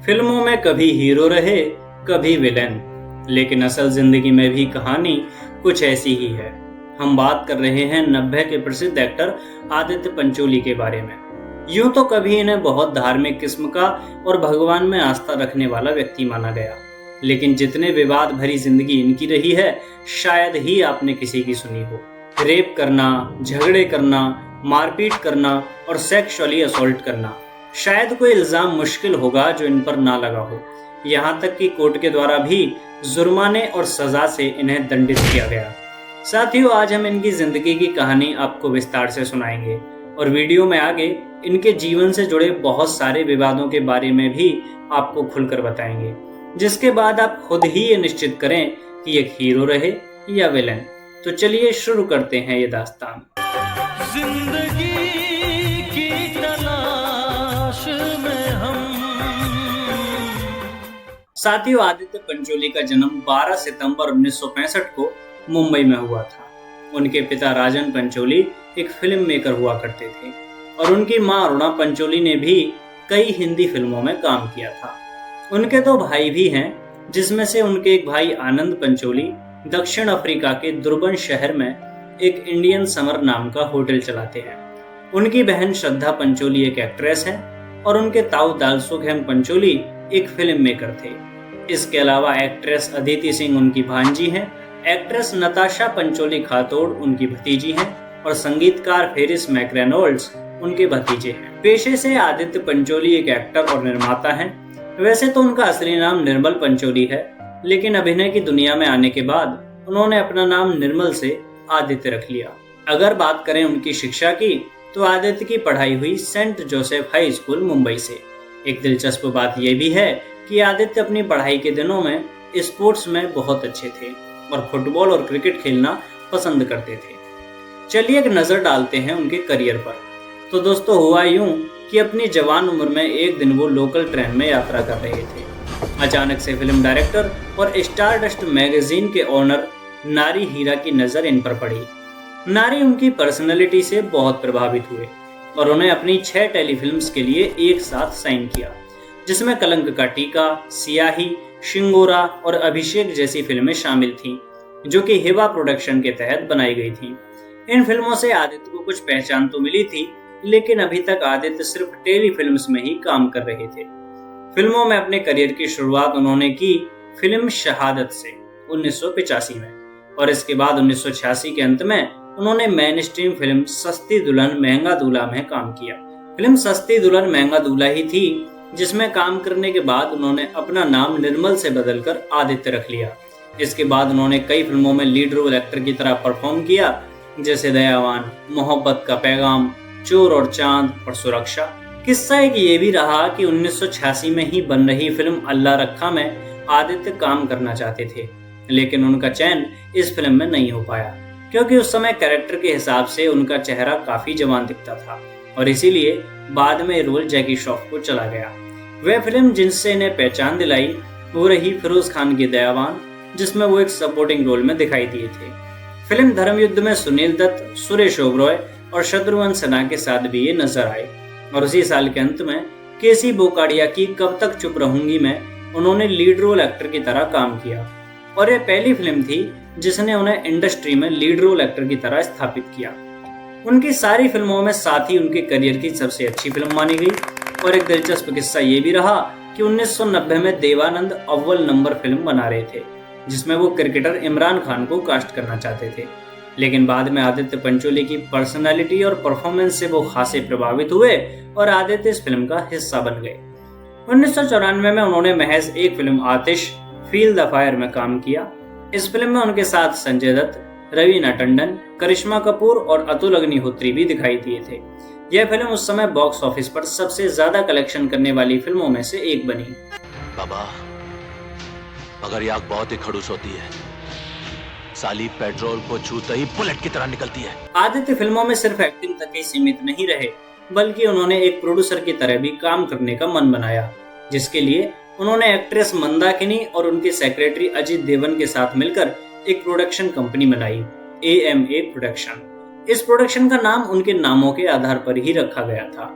फिल्मों में कभी हीरो रहे, कभी विलेन, लेकिन असल जिंदगी में भी कहानी कुछ ऐसी ही है। हम बात कर रहे हैं 90 के प्रसिद्ध एक्टर आदित्य पंचोली के बारे में। यूं तो कभी इन्हें बहुत धार्मिक किस्म का और भगवान में आस्था रखने वाला व्यक्ति माना गया, लेकिन जितने विवाद भरी जिंदगी इनकी रही है, शायद ही आपने किसी की सुनी हो। रेप करना, झगड़े करना, मारपीट करना और सेक्सुअली असॉल्ट करना, शायद कोई इल्जाम मुश्किल होगा जो इन पर ना लगा हो। यहाँ तक कि कोर्ट के द्वारा भी जुर्माने और सजा से इन्हें दंडित किया गया। साथियों, आज हम इनकी जिंदगी की कहानी आपको विस्तार से सुनाएंगे और वीडियो में आगे इनके जीवन से जुड़े बहुत सारे विवादों के बारे में भी आपको खुलकर बताएंगे, जिसके बाद आप खुद ही ये निश्चित करें कि एक हीरो रहे या विलेन। तो चलिए शुरू करते हैं ये दास्तान। जिंदगी की तलाश में हम। साथियों, आदित्य पंचोली का जन्म 12 सितंबर 1965 को मुंबई में हुआ था। उनके पिता राजन पंचोली एक फिल्म मेकर हुआ करते थे और उनकी मां अरुणा पंचोली ने भी कई हिंदी फिल्मों में काम किया था। उनके 2 भाई भी हैं, जिसमें से उनके एक भाई आनंद पंचोली दक्षिण अफ्रीका के दुर्बन शहर में एक इंडियन समर नाम का होटल चलाते हैं। उनकी बहन श्रद्धा पंचोली एक एक्ट्रेस है और उनके ताऊ दालसुखेम पंचोली एक फिल्म मेकर थे। इसके अलावा एक्ट्रेस अदिति सिंह उनकी भांजी हैं, एक्ट्रेस नताशा पंचोली खातोड़ उनकी भतीजी हैं और संगीतकार फेरिस मैकरेनोल्ड्स उनके भतीजे हैं। पेशे से आदित्य पंचोली एक एक्टर और निर्माता हैं। वैसे तो उनका असली नाम निर्मल पंचोली है, लेकिन अभिनय की दुनिया में आने के बाद उन्होंने अपना नाम निर्मल से आदित्य रख लिया। अगर बात करें उनकी शिक्षा की, तो आदित्य की पढ़ाई हुई Saint Joseph high school Mumbai से। एक दिलचस्प बात यह भी है कि आदित्य अपनी पढ़ाई के दिनों में स्पोर्ट्स में बहुत अच्छे थे और फुटबॉल और क्रिकेट खेलना पसंद करते थे। चलिए एक नजर डालते हैं उनके करियर पर। तो दोस्तों, हुआ यूं कि अपनी जवान उम्र में एक दिन वो लोकल ट्रेन में यात्रा कर रहे थे। अचानक से फिल्म डायरेक्टर और स्टारडस्ट मैगजीन के ओनर नारी हीरा की नजर इन पर पड़ी। नारी उनकी पर्सनैलिटी से बहुत प्रभावित हुए और उन्हें अपनी 6 टेलीफिल्म्स के लिए एक साथ साइन किया, जिसमें कलंक का टीका, सियाही, शिंगोरा और अभिषेक जैसी फिल्में शामिल थीं, जो कि हिबा प्रोडक्शन के तहत बनाई गई थीं। इन फिल्मों से आदित्य को कुछ पहचान तो मिली थी, लेकिन अभी तक आदित्य सिर्फ टेलीफिल्म्स में ही काम कर रहे थे। फिल्मों में अपने करियर की शुरुआत उन्होंने की फिल्म शहादत से 1985 में, और इसके बाद 1986 के अंत में उन्होंने मेन स्ट्रीम फिल्म सस्ती दुल्हन महंगा दूल्हा में काम किया। फिल्म सस्ती दुल्हन महंगा दूल्हा ही थी जिसमें काम करने के बाद उन्होंने अपना नाम निर्मल से बदलकर आदित्य रख लिया। इसके बाद उन्होंने कई फिल्मों में लीड रोल एक्टर की तरह परफॉर्म किया, जैसे दयावान, मोहब्बत का पैगाम, चोर और चांद और सुरक्षा। किस्सा एक ये भी रहा कि 1986 में ही बन रही फिल्म अल्लाह रखा में आदित्य काम करना चाहते थे, लेकिन उनका चयन इस फिल्म में नहीं हो पाया, क्योंकि उस समय कैरेक्टर के हिसाब से उनका चेहरा काफी जवान दिखता था और इसीलिए बाद में रोल जैकी श्रॉफ को चला गया। वह फिल्म जिनसे इन्हें पहचान दिलाई वो रही फिरोज खान की दयावान, जिसमें वो एक सपोर्टिंग रोल में दिखाई दिए थे। फिल्म धर्मयुद्ध में सुनील दत्त, सुरेश ओबरॉय और शत्रुघ्न सिन्हा के साथ भी ये नजर आए और उसी साल के अंत में केसी बोकाडिया की कब तक चुप रहूंगी में उन्होंने लीड रोल एक्टर की तरह काम किया और यह पहली फिल्म थी जिसने उन्हें इंडस्ट्री में लीड रोल एक्टर की तरह स्थापित किया। उनकी सारी फिल्मों में साथ ही उनके करियर की सबसे अच्छी फिल्म मानी गई। और एक दिलचस्प किस्सा ये भी रहा कि 1990 में देवानंद अव्वल नंबर फिल्म बना रहे थे, जिसमें वो क्रिकेटर इमरान खान को कास्ट करना चाहते थे, लेकिन बाद में आदित्य पंचोली की पर्सनालिटी और परफॉर्मेंस से वो खासे प्रभावित हुए और आदित्य इस फिल्म का हिस्सा बन गए। 1994 में उन्होंने महज एक film Aatish feel the fire में काम किया। इस फिल्म में उनके साथ संजय दत्त, रवीना टंडन, करिश्मा कपूर और अतुल अग्निहोत्री भी दिखाई दिए थे। यह फिल्म उस समय बॉक्स ऑफिस पर सबसे ज्यादा कलेक्शन करने वाली फिल्मों में से एक बनी। बाबा, मगर ये आग बहुत ही खड़ूस होती है, साली पेट्रोल को छूते ही बुलेट की तरह निकलती है। आदित्य फिल्मों में सिर्फ एक्टिंग तक ही सीमित नहीं रहे, बल्कि उन्होंने एक प्रोड्यूसर की तरह भी काम करने का मन बनाया, जिसके लिए उन्होंने एक्ट्रेस मंदाकिनी और उनके सेक्रेटरी अजीत देवन के साथ मिलकर एक प्रोडक्शन कंपनी बनाई, AMA प्रोडक्शन। इस प्रोडक्शन का नाम उनके नामों के आधार पर ही रखा गया था।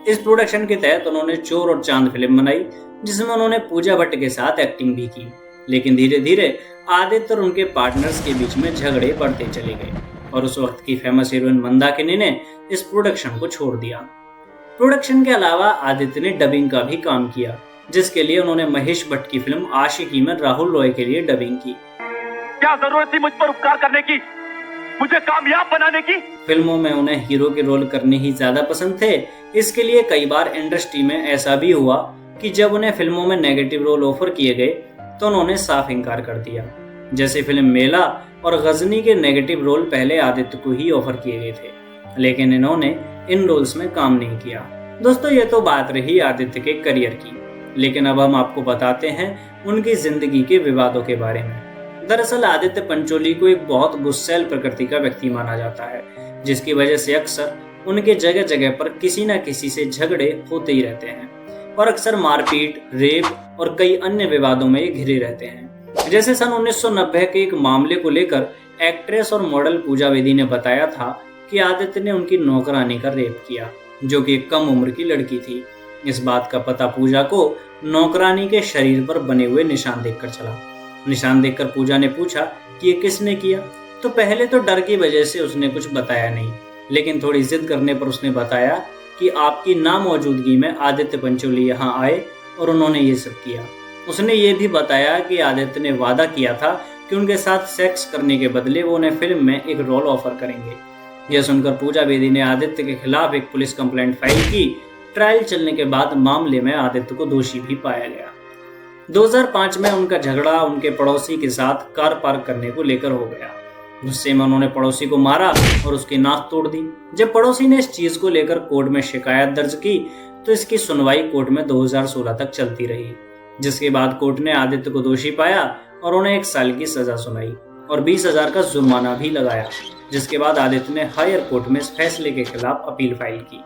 इस प्रोडक्शन के तहत उन्होंने चोर और चांद फिल्म बनाई, जिसमें उन्होंने पूजा भट्ट के साथ एक्टिंग भी की। लेकिन धीरे धीरे आदित्य और उनके पार्टनर्स के बीच में झगड़े बढ़ते चले गए और उस वक्त की फेमस हीरोइन मंदाकिनी ने इस प्रोडक्शन को छोड़ दिया। प्रोडक्शन के अलावा आदित्य ने डबिंग का भी काम किया, जिसके लिए उन्होंने महेश भट्ट की फिल्म आशिकी में राहुल रॉय के लिए डबिंग की। क्या जरूरत थी मुझ पर उपकार करने की, मुझे कामयाब बनाने की? फिल्मों में उन्हें हीरो के रोल करने ही ज्यादा पसंद थे। इसके लिए कई बार इंडस्ट्री में ऐसा भी हुआ कि जब उन्हें फिल्मों में नेगेटिव रोल ऑफर किए गए तो उन्होंने साफ इनकार कर दिया। जैसे फिल्म मेला और गजनी के नेगेटिव रोल पहले आदित्य को ही ऑफर किए गए थे, लेकिन इन्होंने इन रोल्स में काम नहीं किया। दोस्तों, ये तो बात रही आदित्य के करियर की, लेकिन अब हम आपको बताते हैं उनकी जिंदगी के विवादों के बारे में। दरअसल आदित्य पंचोली को एक बहुत गुस्सैल प्रकृति का व्यक्ति माना जाता है, जिसकी वजह से अक्सर उनके जगह जगह पर किसी न किसी से झगड़े होते ही रहते हैं और अक्सर मारपीट, रेप और कई अन्य विवादों में ये घिरे रहते हैं। जैसे सन 1990 के एक मामले को लेकर एक्ट्रेस और मॉडल पूजा बेदी ने बताया था कि आदित्य ने उनकी नौकरानी का रेप किया, जो कि एक कम उम्र की लड़की थी। इस बात का पता पूजा को नौकरानी के शरीर पर बने हुए निशान देखकर चला। निशान देखकर पूजा ने पूछा कि ये किसने किया, तो पहले तो डर की वजह से उसने कुछ बताया नहीं, लेकिन थोड़ी जिद करने पर उसने बताया कि आपकी नामौजूदगी में आदित्य पंचोली यहाँ आए और उन्होंने ये सब किया। उसने ये भी बताया कि आदित्य ने वादा किया था कि उनके साथ सेक्स करने के बदले वो उन्हें फिल्म में एक रोल ऑफर करेंगे। यह सुनकर पूजा बेदी ने आदित्य के खिलाफ एक पुलिस कंप्लेंट फाइल की। ट्रायल चलने के बाद मामले में आदित्य को दोषी भी पाया गया। 2005 में उनका झगड़ा उनके पड़ोसी के साथ कार पार्क करने को लेकर हो गया। गुस्से में उन्होंने पड़ोसी को मारा और उसकी नाक तोड़ दी। जब पड़ोसी ने इस चीज को लेकर कोर्ट में शिकायत दर्ज की तो इसकी सुनवाई कोर्ट में 2016 तक चलती रही, जिसके बाद कोर्ट ने आदित्य को दोषी पाया और उन्हें 1 साल की सजा सुनाई और 20,000 का जुर्माना भी लगाया, जिसके बाद आदित्य ने हायर कोर्ट में इस फैसले के खिलाफ अपील फाइल की।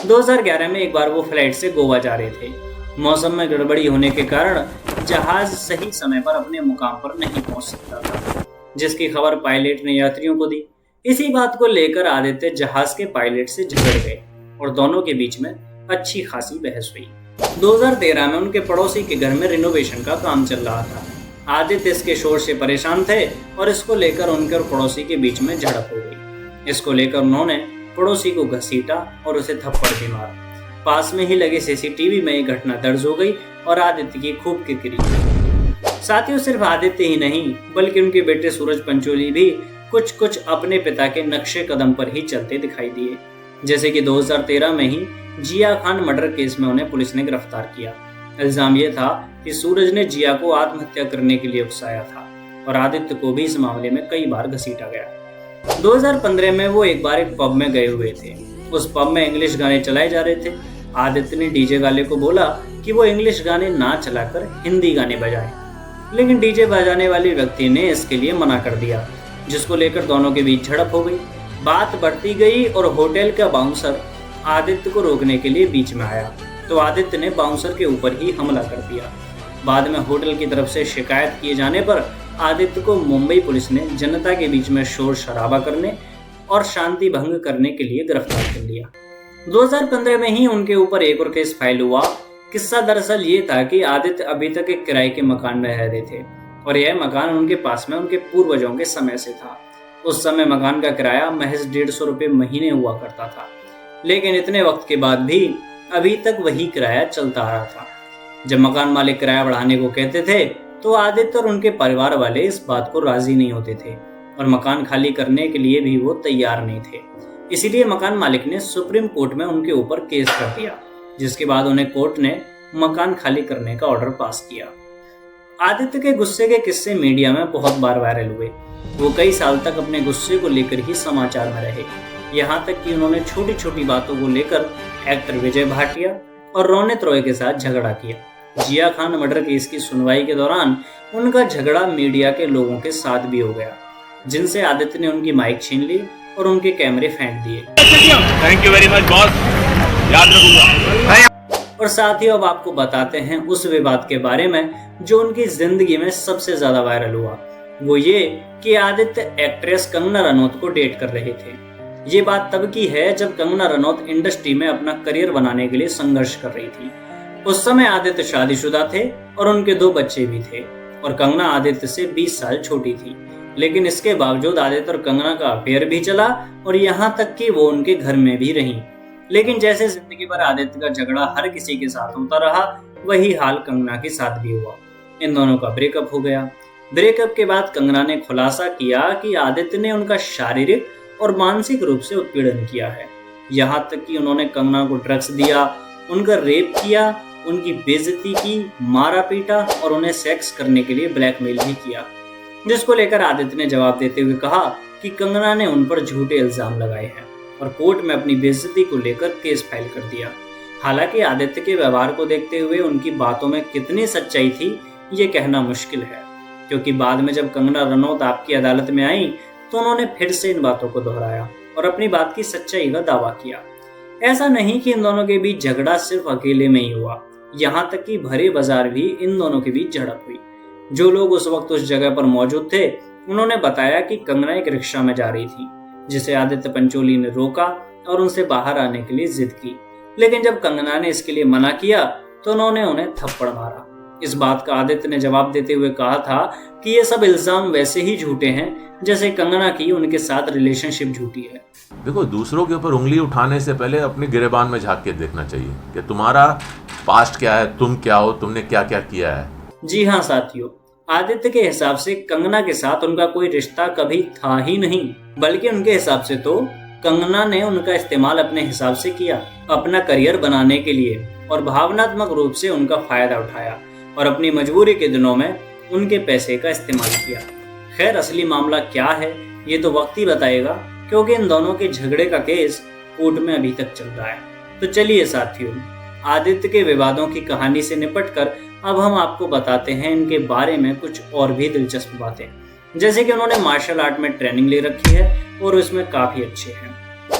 2011 में एक बार वो फ्लाइट से गोवा जा रहे थे। मौसम में गड़बड़ी होने के कारण जहाज सही समय पर अपने मुकाम पर नहीं पहुंच सकता था, जिसकी खबर पायलट ने यात्रियों को दी। इसी बात को लेकर आदित्य जहाज के पायलट से झगड़ गए और दोनों के बीच में अच्छी खासी बहस हुई। 2013 में उनके पड़ोसी के घर में रिनोवेशन का काम चल रहा था। आदित्य इसके शोर से परेशान थे और इसको लेकर उनके और पड़ोसी के बीच में झड़प हो गई। इसको लेकर उन्होंने पड़ोसी को घसीटा और उसे थप्पड़ भी मारा। पास में ही लगे सीसीटीवी में ये घटना दर्ज हो गई और आदित्य की खूब किरकिरी। साथियों, सिर्फ आदित्य ही नहीं बल्कि उनके बेटे सूरज पंचोली भी कुछ अपने पिता के नक्शे कदम पर ही चलते दिखाई दिए। जैसे कि 2013 में ही जिया खान मर्डर केस में उन्हें पुलिस ने गिरफ्तार किया। इल्जाम यह था कि सूरज ने जिया को आत्महत्या करने के लिए उकसाया था और आदित्य को भी इस मामले में कई बार घसीटा गया। 2015 में वो एक बार एक पब में गए हुए थे। उस पब में इंग्लिश गाने चलाए जा रहे थे। आदित्य ने डीजे वाले को बोला कि वो इंग्लिश गाने ना चलाकर हिंदी गाने बजाए, लेकिन डीजे बजाने वाले व्यक्ति ने इसके लिए मना कर दिया, जिसको लेकर दोनों के बीच झड़प हो गई। बात बढ़ती गई और होटल का बाउंसर आदित्य को रोकने के लिए बीच में आया तो आदित्य ने बाउंसर के ऊपर ही हमला कर दिया। बाद में होटल की तरफ से शिकायत किए जाने पर आदित्य को मुंबई पुलिस ने जनता के बीच में शोर शराबा करने और शांति भंग करने के लिए गिरफ्तार कर लिया। 2015 में ही उनके ऊपर एक और केस फाइल हुआ। किस्सा दरअसल ये था कि आदित्य अभी तक एक किराए के मकान में रह रहे थे और यह मकान उनके पास में उनके पूर्वजों के समय से था। उस समय मकान का किराया महज 150 रुपये महीने हुआ करता था, लेकिन इतने वक्त के बाद भी अभी तक वही किराया चलता आ रहा था। जब मकान मालिक किराया बढ़ाने को कहते थे तो आदित्य और उनके परिवार वाले इस बात को राजी नहीं होते थे और मकान खाली करने के लिए भी वो तैयार नहीं थे। इसीलिए मकान मालिक ने सुप्रीम कोर्ट में उनके ऊपर केस कर दिया, जिसके बाद उन्हें कोर्ट ने मकान खाली करने का ऑर्डर पास किया। आदित्य के गुस्से के किस्से मीडिया में बहुत बार वायरल हुए। वो कई साल तक अपने गुस्से को लेकर ही समाचार में रहे, यहाँ तक कि उन्होंने छोटी छोटी बातों को लेकर एक्टर विजय भाटिया और रोनित रॉय के साथ झगड़ा किया। जिया खान मर्डर केस की सुनवाई के दौरान उनका झगड़ा मीडिया के लोगों के साथ भी हो गया, जिनसे आदित्य ने उनकी माइक छीन ली और उनके कैमरे फेंक दिए। Thank you very much boss, याद रखूंगा। और साथ ही अब आपको बताते हैं उस विवाद के बारे में जो उनकी जिंदगी में सबसे ज्यादा वायरल हुआ। वो ये कि आदित्य एक्ट्रेस कंगना रनौत को डेट कर रहे थे। ये बात तब की है जब कंगना रनौत इंडस्ट्री में अपना करियर बनाने के लिए संघर्ष कर रही थी। उस समय आदित्य शादीशुदा थे और उनके 2 बच्चे भी थे और कंगना आदित्य से 20 साल छोटी थी। लेकिन इसके बावजूद आदित्य और कंगना का अफेयर भी चला और यहाँ तक कि वो उनके घर में भी रही। लेकिन जैसे जिंदगी भर आदित्य का झगड़ा हर किसी के साथ होता रहा, वही हाल कंगना के साथ भी हुआ। इन दोनों का ब्रेकअप हो गया। ब्रेकअप के बाद कंगना ने खुलासा किया कि आदित्य ने उनका शारीरिक और मानसिक रूप से उत्पीड़न किया है। यहाँ तक कि उन्होंने कंगना को ड्रग्स दिया, उनका रेप किया, उनकी बेइज्जती की, मारा पीटा और उन्हें सेक्स करने के लिए ब्लैकमेल भी किया। जिसको लेकर आदित्य ने जवाब देते हुए कहा कि कंगना ने उन पर झूठे इल्जाम लगाए हैं और कोर्ट में अपनी बेइज्जती को लेकर केस फाइल कर दिया। हालांकि आदित्य के व्यवहार को देखते हुए उनकी बातों में कितनी सच्चाई थी ये कहना मुश्किल है, क्योंकि बाद में जब कंगना रनौत आपकी अदालत में आई तो उन्होंने फिर से इन बातों को दोहराया और अपनी बात की सच्चाई का दावा किया। ऐसा नहीं कि इन दोनों के बीच झगड़ा सिर्फ अकेले में ही हुआ, यहाँ तक कि भरे बाजार भी इन दोनों के बीच झड़प हुई। जो लोग उस वक्त उस जगह पर मौजूद थे उन्होंने बताया कि कंगना एक रिक्शा में जा रही थी, जिसे आदित्य पंचोली ने रोका और उनसे बाहर आने के लिए जिद की। लेकिन जब कंगना ने इसके लिए मना किया तो उन्होंने उन्हें थप्पड़ मारा। इस बात का आदित्य ने जवाब देते हुए कहा था कि ये सब इल्जाम वैसे ही झूठे हैं जैसे कंगना की उनके साथ रिलेशनशिप झूठी है। देखो, दूसरों के ऊपर उंगली उठाने से पहले अपने गिरेबान में झांक के देखना चाहिए कि तुम्हारा पास्ट क्या है, तुम क्या हो, तुमने क्या क्या किया है। जी हाँ साथियों, आदित्य के हिसाब से कंगना के साथ उनका कोई रिश्ता कभी था ही नहीं, बल्कि उनके हिसाब से तो कंगना ने उनका इस्तेमाल अपने हिसाब से किया, अपना करियर बनाने के लिए, और भावनात्मक रूप से उनका फायदा उठाया और अपनी मजबूरी के दिनों में उनके पैसे का इस्तेमाल किया। खैर, असली मामला क्या है ये तो वक्त ही बताएगा, क्योंकि इन दोनों के झगड़े का केस कोर्ट में अभी तक चल रहा है। तो चलिए साथियों, आदित्य के विवादों की कहानी से निपटकर अब हम आपको बताते हैं इनके बारे में कुछ और भी दिलचस्प बातें। जैसे कि उन्होंने मार्शल आर्ट में ट्रेनिंग ले रखी है और उसमें काफी अच्छे हैं।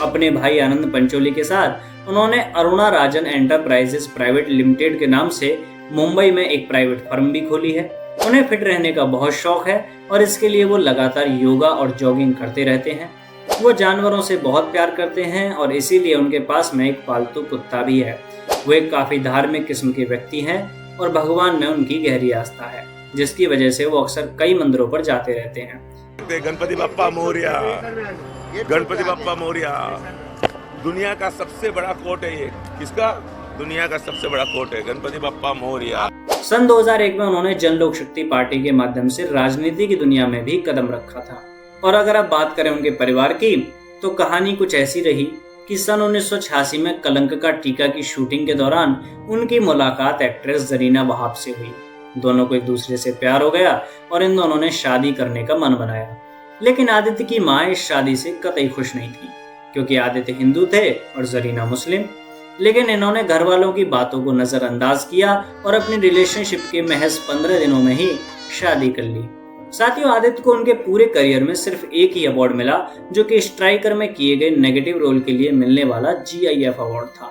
अपने भाई आनंद पंचोली के साथ उन्होंने अरुणा राजन एंटरप्राइजेस प्राइवेट लिमिटेड के नाम से मुंबई में एक प्राइवेट फर्म भी खोली है। उन्हें फिट रहने का बहुत शौक है और इसके लिए वो लगातार योगा और जॉगिंग करते रहते हैं। वो जानवरों से बहुत प्यार करते हैं और इसीलिए उनके पास में एक पालतू कुत्ता भी है। वो एक काफी धार्मिक किस्म के व्यक्ति हैं और भगवान में उनकी गहरी आस्था है, जिसकी वजह से वो अक्सर कई मंदिरों पर जाते रहते हैं। गणपति बप्पा मोरिया, गणपति बप्पा मोरिया। दुनिया का सबसे बड़ा कोर्ट है ये। किसका? दुनिया का सबसे बड़ा कोर्ट है गणपति बप्पा मोरिया। सन 2001 में उन्होंने जन लोक शक्ति पार्टी के माध्यम से राजनीति की दुनिया में भी कदम रखा था। और अगर आप बात करें उनके परिवार की, तो कहानी कुछ ऐसी रही कि सन 1986 में कलंक का टीका की शूटिंग के दौरान उनकी मुलाकात एक्ट्रेस जरीना वहाब से हुई। दोनों को एक दूसरे से प्यार हो गया और इन दोनों ने शादी करने का मन बनाया। लेकिन आदित्य की माँ इस शादी से कतई खुश नहीं थी, क्योंकि आदित्य हिंदू थे और जरीना मुस्लिम। लेकिन इन्होंने घर वालों की बातों को नजरअंदाज किया और अपनी रिलेशनशिप के महज 15 दिनों में ही शादी कर ली। साथियों, आदित्य को उनके पूरे करियर में सिर्फ एक ही अवार्ड मिला, जो कि स्ट्राइकर में किए गए नेगेटिव रोल के लिए मिलने वाला GIF अवार्ड था।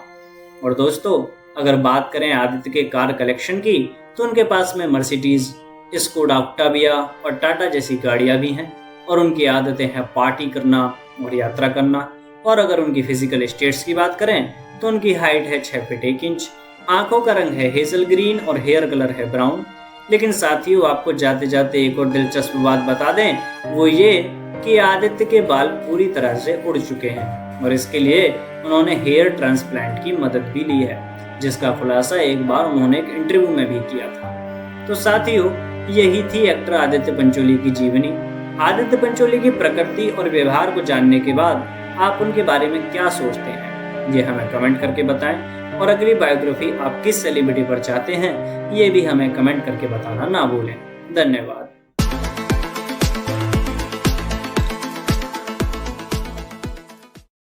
और दोस्तों, अगर बात करें आदित्य के कार कलेक्शन की, तो उनके पास में मर्सिडीज, स्कोडा ऑक्टाविया और टाटा जैसी गाड़ियां भी हैं। और उनकी आदतें हैं पार्टी करना और यात्रा करना। और अगर उनकी फिजिकल स्टेट्स की बात करें, तो उनकी हाइट है 6 फीट 1 इंच, आंखों का रंग है हेजल ग्रीन और हेयर कलर है ब्राउन। लेकिन साथियों, आपको जाते जाते एक और दिलचस्प बात बता दें, वो ये कि आदित्य के बाल पूरी तरह से उड़ चुके हैं और इसके लिए उन्होंने हेयर ट्रांसप्लांट की मदद भी ली है, जिसका खुलासा एक बार उन्होंने एक इंटरव्यू में भी किया था। तो साथियों, यही थी एक्टर आदित्य पंचोली की जीवनी। आदित्य पंचोली की प्रकृति और व्यवहार को जानने के बाद आप उनके बारे में क्या सोचते हैं, ये हमें कमेंट करके बताएं। और अगली बायोग्राफी आप किस सेलिब्रिटी पर चाहते हैं, ये भी हमें कमेंट करके बताना ना भूलें। धन्यवाद।